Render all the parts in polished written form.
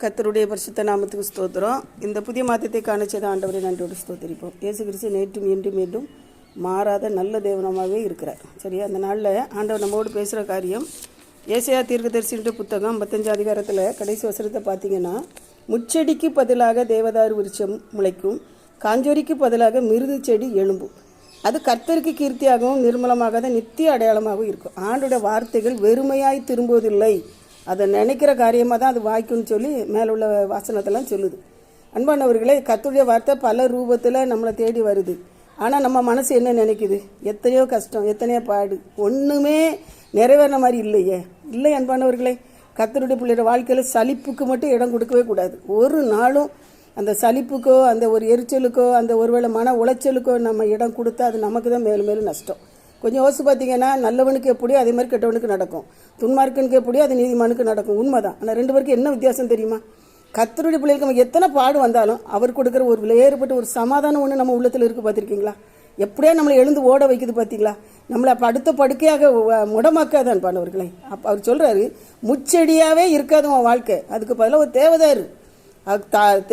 கர்த்தருடைய பரிசுத்த நாமத்துக்கு ஸ்தோத்திரம். இந்த புதிய மாற்றத்தை காண செய்த ஆண்டவரை நன்றியோடு ஸ்தோத்திரிப்போம். இயேசு கிறிஸ்து நேற்றும் இன்றும் மீண்டும் மாறாத நல்ல தேவனமாகவே இருக்கிறார். சரியா, அந்த நாளில் ஆண்டவர் நம்மோடு பேசுகிற காரியம் ஏசாயா தீர்க்கதரிசின்ற புத்தகம் 55 அதிகாரத்தில் கடைசி வசனத்தை பார்த்தீங்கன்னா, முச்செடிக்கு பதிலாக தேவதாரு விருட்சம் முளைக்கும், காஞ்சோரிக்கு பதிலாக மிருது செடி எழும்பும். அது கர்த்தருக்கு கீர்த்தியாகவும் நிர்மலமாகாத நித்திய அடையாளமாகவும் இருக்கும். ஆண்டோட வார்த்தைகள் வெறுமையாய் திரும்புவதில்லை, அதை நினைக்கிற காரியமாக தான் அது வாய்க்குன்னு சொல்லி மேலே உள்ள வாசனத்தெல்லாம் சொல்லுது. அன்பானவர்களே, கர்த்தருடைய வார்த்தை பல ரூபத்தில் நம்மளை தேடி வருது. ஆனால் நம்ம மனசு என்ன நினைக்குது? எத்தனையோ கஷ்டம், எத்தனையோ பாடு, ஒன்றுமே நிறைவேறின மாதிரி இல்லையே. இல்லை அன்பானவர்களே, கர்த்தருடைய பிள்ளையோட வாழ்க்கையில் சலிப்புக்கு மட்டும் இடம் கொடுக்கவே கூடாது. ஒரு நாளும் அந்த சலிப்புக்கோ அந்த ஒரு எரிச்சலுக்கோ அந்த ஒருவேளை மன உளைச்சலுக்கோ நம்ம இடம் கொடுத்தா அது நமக்கு தான் மேலும் மேலும் நஷ்டம். கொஞ்சம் யோசிச்சு பார்த்தீங்கன்னா, நல்லவனுக்கு எப்படியோ அதே மாதிரி கெட்டவனுக்கு நடக்கும், துன்மார்க்கனுக்கு எப்படியோ அது நீதிமானுக்கு நடக்கும். உண்மைதான். ஆனால் ரெண்டு பேருக்கு என்ன வித்தியாசம் தெரியுமா? கர்த்தருடைய பிள்ளைகளுக்கு நம்ம எத்தனை பாடு வந்தாலும் அவர் கொடுக்குற ஒரு வேறுபட்ட ஒரு சமாதானம் ஒன்று நம்ம உள்ளத்தில் இருக்குது. பார்த்துருக்கீங்களா? எப்படியா நம்மளை எழுந்து ஓட வைக்குது பார்த்தீங்களா? நம்மளை அப்போ அடுத்த படுக்கையாக முடமாக்காதான் பாண்டவர்களே. அப்போ அவர் சொல்கிறாரு, முச்செடியாகவே இருக்காது உன் வாழ்க்கை, அதுக்கு பதிலாக ஒரு தேவதாரு.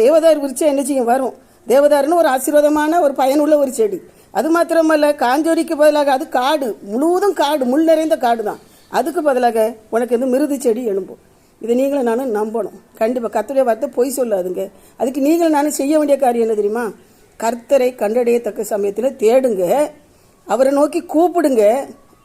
தேவதாரு விரிச்சா என்ன செய்யும்? வரும். தேவதாருன்னு ஒரு ஆசீர்வாதமான ஒரு பயனுள்ள ஒரு செடி. அது மாத்திரமல்ல, காஞ்சோரிக்கு பதிலாக அது காடு, முழுவதும் காடு, முள் நிறைந்த காடு தான். அதுக்கு பதிலாக உனக்கு வந்து மிருது செடி எழும்பும். இதை நீங்களும் நானும் நம்பணும். கண்டிப்பாக கர்த்தருடைய வார்த்தை பொய் சொல்லாதுங்க. அதுக்கு நீங்களும் நானும் செய்ய வேண்டிய காரியம் என்ன தெரியுமா? கர்த்தரை கண்டடையத்தக்க சமயத்தில் தேடுங்க, அவரை நோக்கி கூப்பிடுங்க.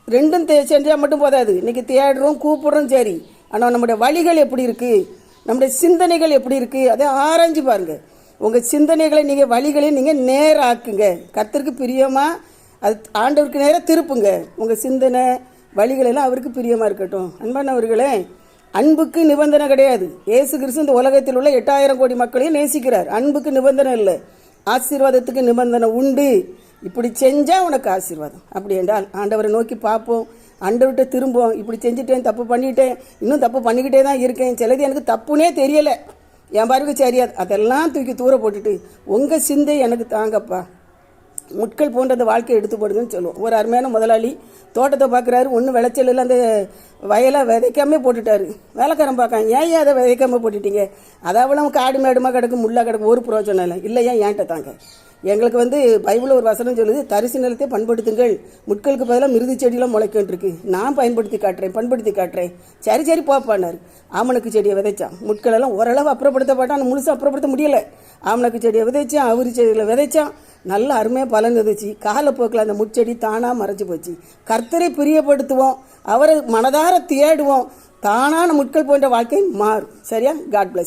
ரெண்டும் செஞ்சால் மட்டும் போதாது. இன்றைக்கி தேடுறோம் கூப்பிடுறோம் சரி, ஆனால் நம்முடைய வழிகள் எப்படி இருக்குது, நம்முடைய சிந்தனைகள் எப்படி இருக்குது, அதை ஆராய்ஞ்சு பாருங்கள். உங்கள் சிந்தனைகளை நீங்கள் வழிகளையும் நீங்கள் நேராக்குங்க. கர்த்தருக்கு பிரியமாக அது ஆண்டவருக்கு நேராக திருப்புங்க. உங்கள் சிந்தனை வழிகளெல்லாம் அவருக்கு பிரியமாக இருக்கட்டும். அன்பானவர்களே, அன்புக்கு நிபந்தனை கிடையாது. இயேசு கிறிஸ்து இந்த உலகத்தில் உள்ள 8000 கோடி மக்களையும் நேசிக்கிறார். அன்புக்கு நிபந்தனை இல்லை, ஆசீர்வாதத்துக்கு நிபந்தனை உண்டு. இப்படி செஞ்சால் உனக்கு ஆசீர்வாதம். அப்படி என்றால் ஆண்டவரை நோக்கி பார்ப்போம், ஆண்டவர்கிட்ட திரும்புவோம். இப்படி செஞ்சுட்டேன், தப்பு பண்ணிட்டேன், இன்னும் தப்பு பண்ணிக்கிட்டே தான் இருக்கேன், சிலது எனக்கு தப்புனே தெரியலை, என் பாருக்கு சரியாது, அதெல்லாம் தூக்கி தூர போட்டுட்டு உங்கள் சிந்தை எனக்கு தாங்கப்பா, முட்கள் போன்ற அந்த வாழ்க்கையை எடுத்து போடுங்கன்னு சொல்லுவோம். ஒரு அருமையான முதலாளி தோட்டத்தை பார்க்குறாரு, ஒன்றும் விளைச்சல் இல்லை, அந்த வயலை விதைக்காமே போட்டுட்டாரு. வேலைக்காரன் பார்க்கான், ஏன் அதை விதைக்காமல் போட்டுட்டீங்க? அதாவது காடு மேடுமாக கிடக்கும், முள்ளாக கிடக்கும், ஒரு பிரயோஜனம் இல்லை. இல்லையா, ஏன்ட்ட தாங்க. எங்களுக்கு வந்து பைபிளில் ஒரு வசனம் சொல்லுது, தரிசு நிலத்தை பண்படுத்துங்கள், முட்களுக்கு பதிலாக மிருது செடியெலாம் முளைக்கின்றிருக்கு. நான் பண்படுத்தி காட்டுறேன். சரி சரி போப்பான்னாரு. ஆமணக்கு செடியை விதைச்சான், முட்களெல்லாம் ஓரளவு அப்புறப்படுத்தப்பட்டான், ஆனால் முழுசாக அப்புறப்படுத்த முடியலை. ஆமணக்கு செடியை விதைச்சான், அவரி செடியில் விதைச்சான், நல்ல அருமையாக பலன் இருந்துச்சு. காலப்போக்கில் அந்த முட்செடி தானாக மறைச்சி போச்சு. கர்த்தரை பிரியப்படுத்துவோம், அவரை மனதார தேடுவோம், தானான முட்கள் போன்ற வாழ்க்கை மாறும். சரியா? God plus.